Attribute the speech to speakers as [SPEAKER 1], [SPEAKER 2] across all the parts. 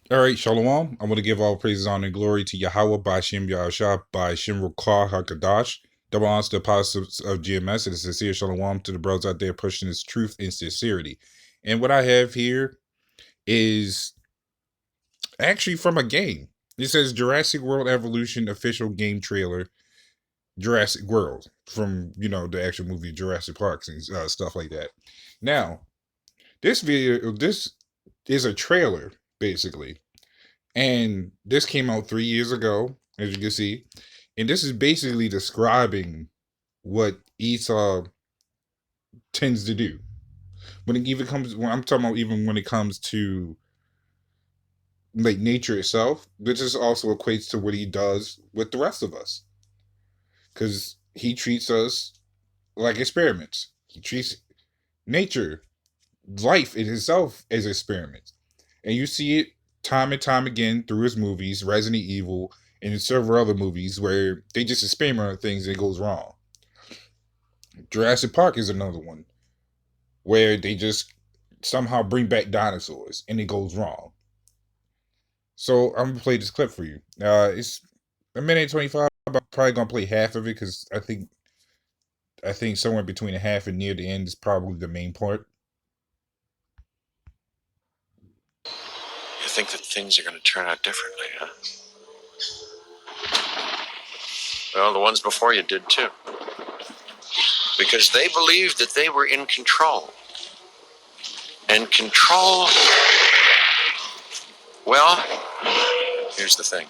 [SPEAKER 1] All right, Shalom. I want to give all praises, honor, and glory to Yahweh by Shem Yahshua by Shem Rukah HaKadash. Double honors to the apostles of GMS and a sincere Shalom to the brothers out there pushing this truth and sincerity. And what I have here is actually from a game. It says Jurassic World Evolution official game trailer, Jurassic World, from, the actual movie Jurassic Park and stuff like that. Now, this is a trailer, basically. And this came out 3 years ago, as you can see. And this is basically describing what Esau tends to do. When I'm talking about even when it comes to like nature itself, this is also equates to what he does with the rest of us. Because he treats us like experiments. He treats nature, life in itself as experiments. And you see it time and time again through his movies, Resident Evil, and in several other movies where they just experiment on things and it goes wrong. Jurassic Park is another one where they just somehow bring back dinosaurs and it goes wrong. So I'm gonna play this clip for you. It's a minute and 25. I'm probably gonna play half of it because I think somewhere between the half and near the end is probably the main part.
[SPEAKER 2] You think that things are going to turn out differently, huh? Well, the ones before you did too. Because they believed that they were in control. And control, well, here's the thing.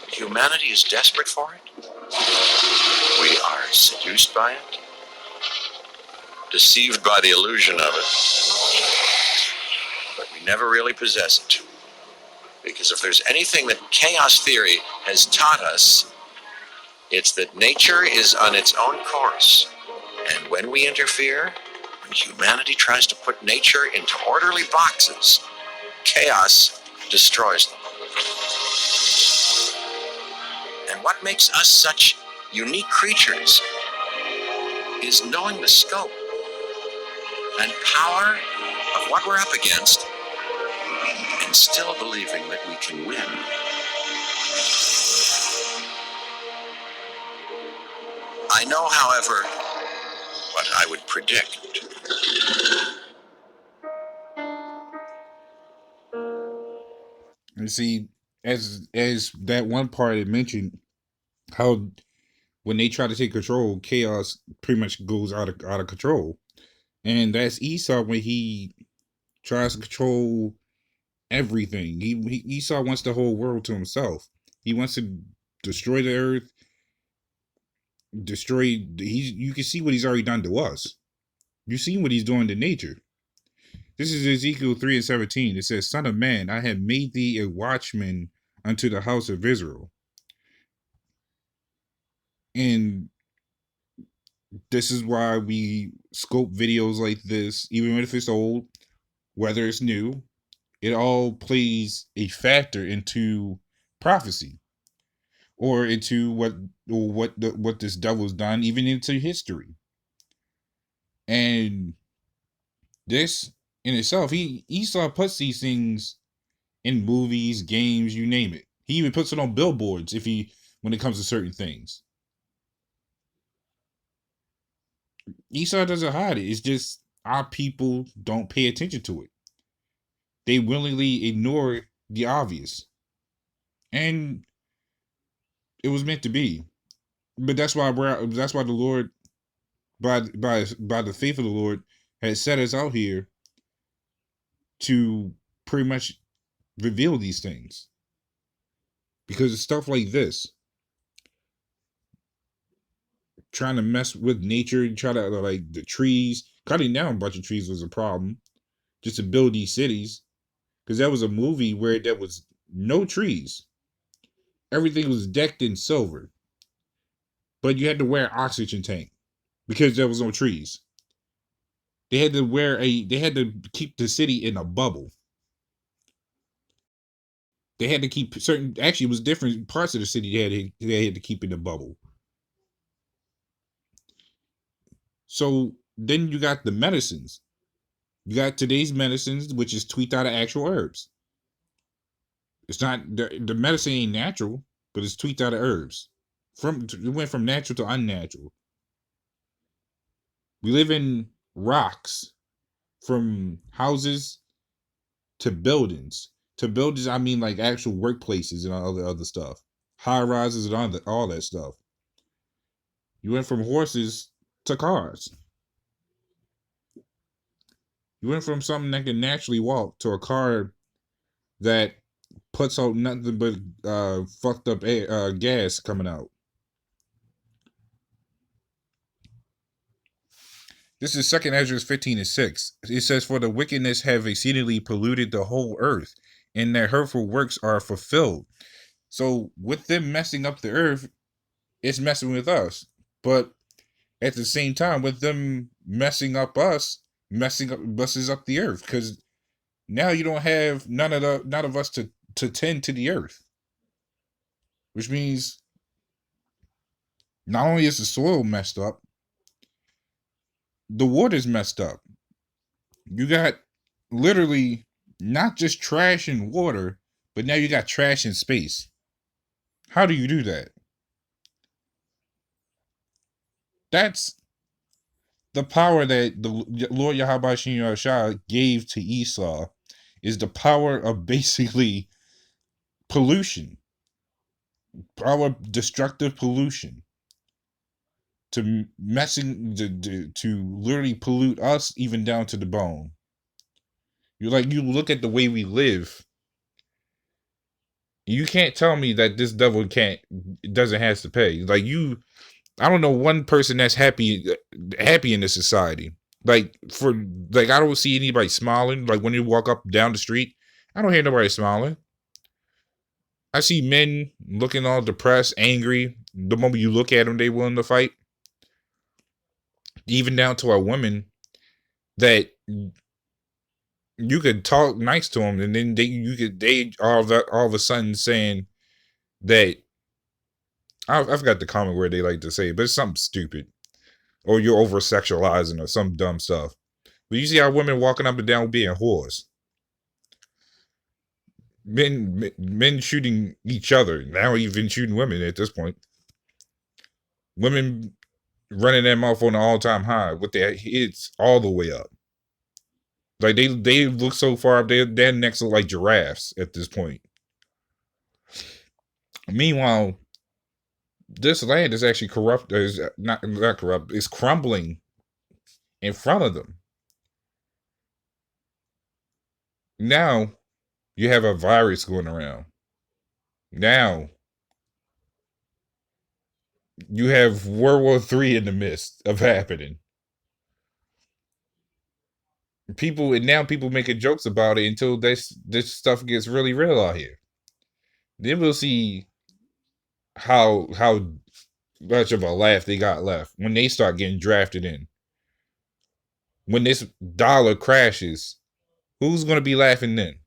[SPEAKER 2] Humanity is desperate for it. We are seduced by it. Deceived by the illusion of it. But we never really possess it. Because if there's anything that chaos theory has taught us, it's that nature is on its own course. And when we interfere, when humanity tries to put nature into orderly boxes, chaos destroys them. And what makes us such unique creatures is knowing the scope and power of what we're up against and still believing that we can win. I know, however, what I would predict.
[SPEAKER 1] You see, as that one part it mentioned, how when they try to take control, chaos pretty much goes out of control. And that's Esau when he tries to control everything. Esau wants the whole world to himself. He wants to destroy the earth, destroy. You can see what he's already done to us. You see what he's doing to nature. This is Ezekiel 3:17. It says, "Son of man, I have made thee a watchman unto the house of Israel." And this is why we scope videos like this, even if it's old, whether it's new, it all plays a factor into prophecy or into what this devil's done, even into history. And this in itself, Esau puts these things in movies, games, you name it. He even puts it on billboards when it comes to certain things. Esau doesn't hide it. It's just our people don't pay attention to it. They willingly ignore the obvious. And it was meant to be. But that's why the Lord, by the faith of the Lord, has set us out here to pretty much reveal these things. Because it's stuff like this, trying to mess with nature, try to like the trees, cutting down a bunch of trees was a problem, just to build these cities. Because that was a movie where there was no trees. Everything was decked in silver. But you had to wear an oxygen tank because there was no trees. They had to keep the city in a bubble. They had to keep actually it was different parts of the city they had to keep in a bubble. So then you got the medicines. You got today's medicines, which is tweaked out of actual herbs. It's not the medicine ain't natural, but it's tweaked out of herbs. It went from natural to unnatural. We live in rocks, from houses to buildings. To buildings, I mean like actual workplaces and all the other stuff, high rises and all that stuff. You went from horses to cars. You went from something that can naturally walk to a car that puts out nothing but fucked up gas coming out. This is Second Ezra 15:6. It says, "For the wickedness have exceedingly polluted the whole earth, and their hurtful works are fulfilled." So with them messing up the earth, it's messing with us. But at the same time, with them messing up us, messes up the earth, because now you don't have none of us to tend to the earth, which means not only is the soil messed up, the water's messed up. You got literally not just trash in water, but now you got trash in space. How do you do that? That's the power that the Lord YAHAWAHSHI'S gave to Esau, is the power of basically pollution, power destructive pollution, to messing to literally pollute us even down to the bone. You look at the way we live. You can't tell me that this devil doesn't have to pay. I don't know one person that's happy in this society. I don't see anybody smiling. Like when you walk up down the street, I don't hear nobody smiling. I see men looking all depressed, angry. The moment you look at them, they willing to fight. Even down to a woman that you could talk nice to them, and then they all of a sudden saying that I forgot the common word they like to say, but it's something stupid, or you're over sexualizing or some dumb stuff. But you see how women walking up and down being whores, men shooting each other, now even shooting women at this point. Women running their mouth on an all-time high with their heads all the way up. Like they look so far up, their necks look like giraffes at this point. Meanwhile, this land is actually corrupt. Is not corrupt. It's crumbling in front of them. Now you have a virus going around. Now you have World War III in the midst of happening. People making jokes about it until this stuff gets really real out here. Then we'll see how much of a laugh they got left when they start getting drafted in. When this dollar crashes, who's going to be laughing then?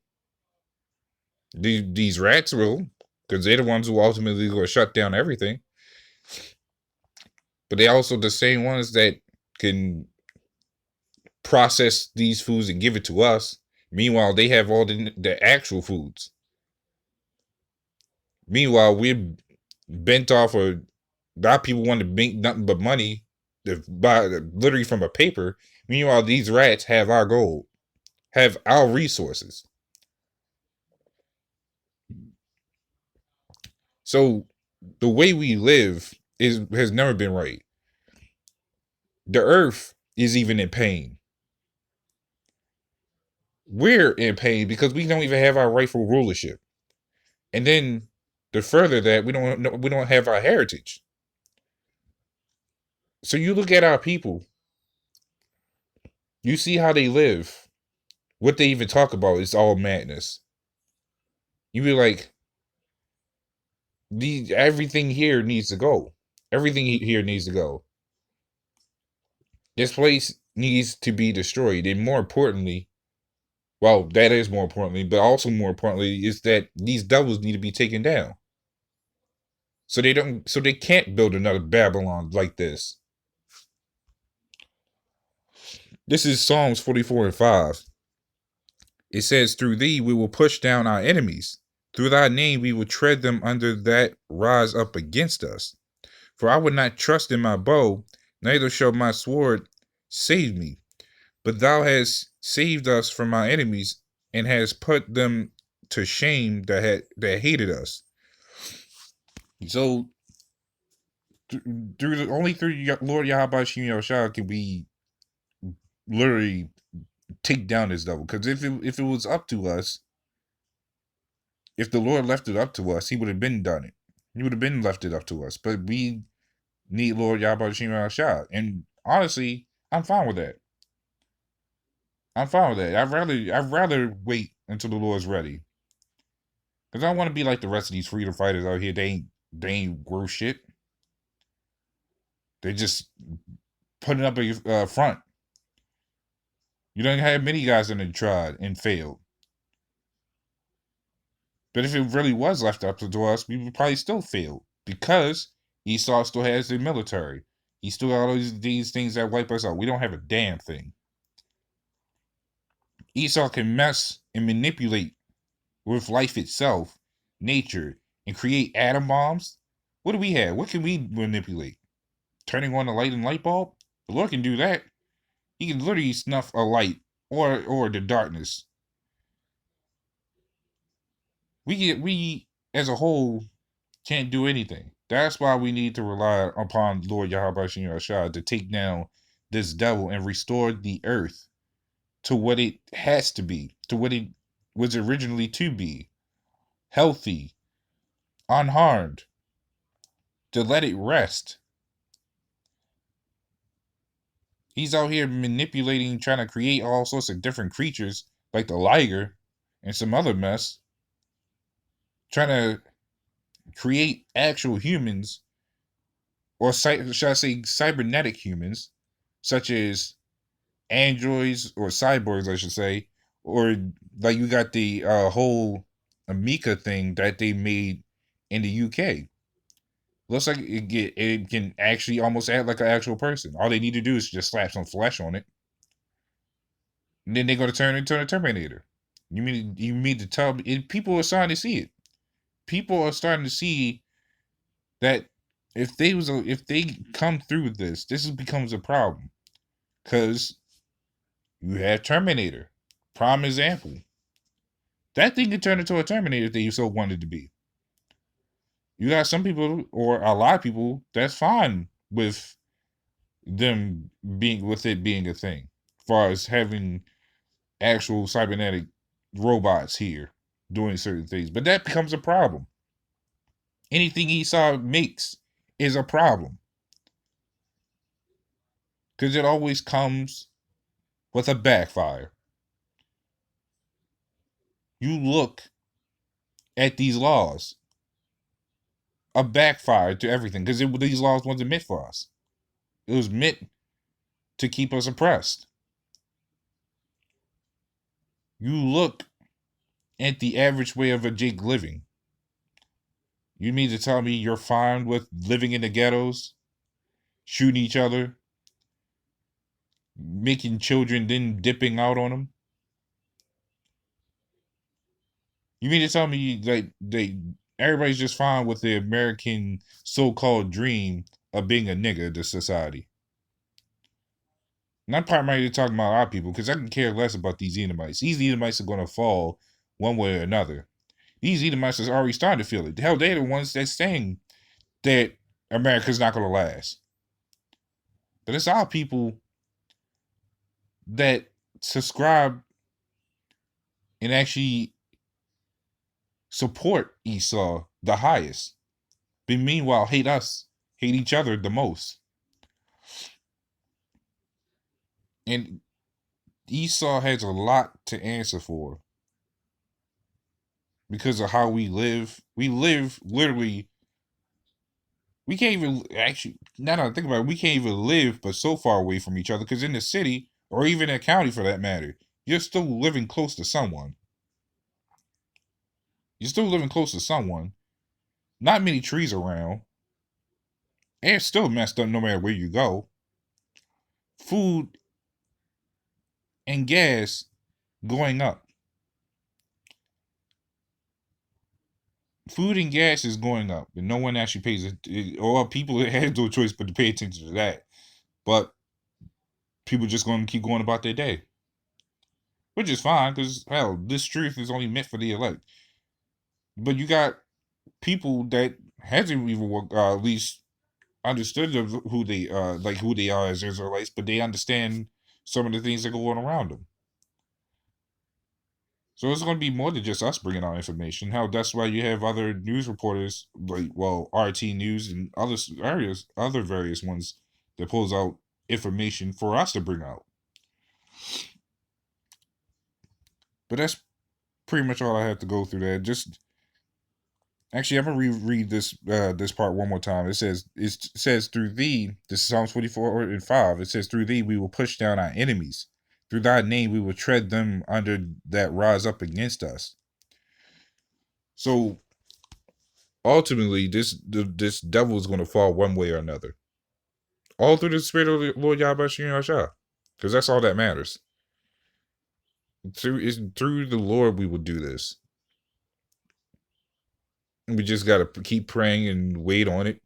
[SPEAKER 1] These rats will, because they're the ones who ultimately going to shut down everything. But they also the same ones that can process these foods and give it to us. Meanwhile, they have all the actual foods. Meanwhile, we're bent off of, our people want to make nothing but money to buy literally from a paper. Meanwhile, these rats have our gold, have our resources. So the way we live has never been right. The earth is even in pain. We're in pain because we don't even have our rightful rulership. And then the further that we don't have our heritage. So you look at our people, you see how they live. What they even talk about is all madness. You be like, everything here needs to go. Everything here needs to go. This place needs to be destroyed. And more importantly, well, that is more importantly, but also more importantly is that these devils need to be taken down. So they can't build another Babylon like this. This is Psalms 44:5. It says, "Through thee we will push down our enemies. Through thy name we will tread them under that rise up against us. For I would not trust in my bow, neither shall my sword save me. But thou hast saved us from our enemies, and hast put them to shame that hated us. So through Lord YAHAWAHSHI'S can we literally take down this devil. Because if it was up to us, if the Lord left it up to us, he would have been done it. He would have been left it up to us. But we need Lord YAHAWAHSHI'S. And honestly, I'm fine with that. I'm fine with that. I'd rather wait until the Lord's ready. Because I don't want to be like the rest of these freedom fighters out here. They ain't worth shit. They just putting up a front. You don't have many guys that have tried and failed. But if it really was left up to us, we would probably still fail. Because Esau still has the military. He still got all these things that wipe us out. We don't have a damn thing. Esau can mess and manipulate with life itself, nature, and create atom bombs. What do we have? What can we manipulate? Turning on the light and light bulb? The Lord can do that. He can literally snuff a light or the darkness. We as a whole can't do anything. That's why we need to rely upon Lord YAHAWAHSHI'S to take down this devil and restore the earth to what it has to be, to what it was originally to be. Healthy, unharmed, to let it rest. He's out here manipulating, trying to create all sorts of different creatures, like the liger and some other mess, trying to create actual humans, or should I say cybernetic humans, such as androids or cyborgs, I should say, or like you got the whole Amica thing that they made in the UK. Looks like it can actually almost act like an actual person. All they need to do is just slap some flesh on it, and then they're going to turn into a Terminator. You mean to tell me? People are starting to see it. People are starting to see that if they come through this becomes a problem. Because you have Terminator, prime example. That thing could turn into a Terminator that you so wanted to be. You got some people, or a lot of people, that's fine with it being a thing, as far as having actual cybernetic robots here doing certain things. But that becomes a problem. Anything Esau makes is a problem. Because it always comes with a backfire. You look at these laws, a backfire to everything. Because these laws wasn't meant for us. It was meant to keep us oppressed. You look at the average way of a Jake living. You mean to tell me you're fine with living in the ghettos, shooting each other, making children, then dipping out on them? You mean to tell me that everybody's just fine with the American so-called dream of being a nigga to society? And I'm primarily talking about our people because I can care less about these Edomites. These Edomites are going to fall one way or another. These Edomites are already starting to feel it. Hell, they're the ones that's saying that America's not going to last. But it's our people that subscribe and actually support Esau the highest, but meanwhile hate each other the most. And Esau has a lot to answer for because of how we live. We live literally, we can't even actually, now that I think about it, we can't even live but so far away from each other because in the city, or even in a county for that matter, you're still living close to someone. You're still living close to someone. Not many trees around. Air's still messed up no matter where you go. Food and gas going up. food and gas is going up, and no one actually pays it. Or people have no choice but to pay attention to that. But people just going to keep going about their day, which is fine because hell, this truth is only meant for the elect. But you got people that hasn't even at least understood of who they like who they are as Israelites, but they understand some of the things that go on around them. So it's going to be more than just us bringing out information. How that's why you have other news reporters like RT News and other various ones that pulls out information for us to bring out. But that's pretty much all I have to go through. That just actually, I'm gonna reread this part one more time. It says through thee. This is Psalms 44:5. It says through thee we will push down our enemies. Through thy name we will tread them under that rise up against us. So ultimately, this devil is going to fall one way or another. All through the spirit of the Lord YAHAWAHSHI'S, because that's all that matters. Through the Lord we will do this. We just got to keep praying and wait on it.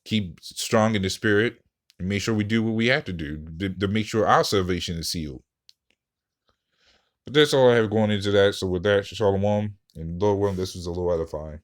[SPEAKER 1] Keep strong in the spirit and make sure we do what we have to do to make sure our salvation is sealed. But that's all I have going into that. So with that, shalom, and Lord willing, this was a little edifying.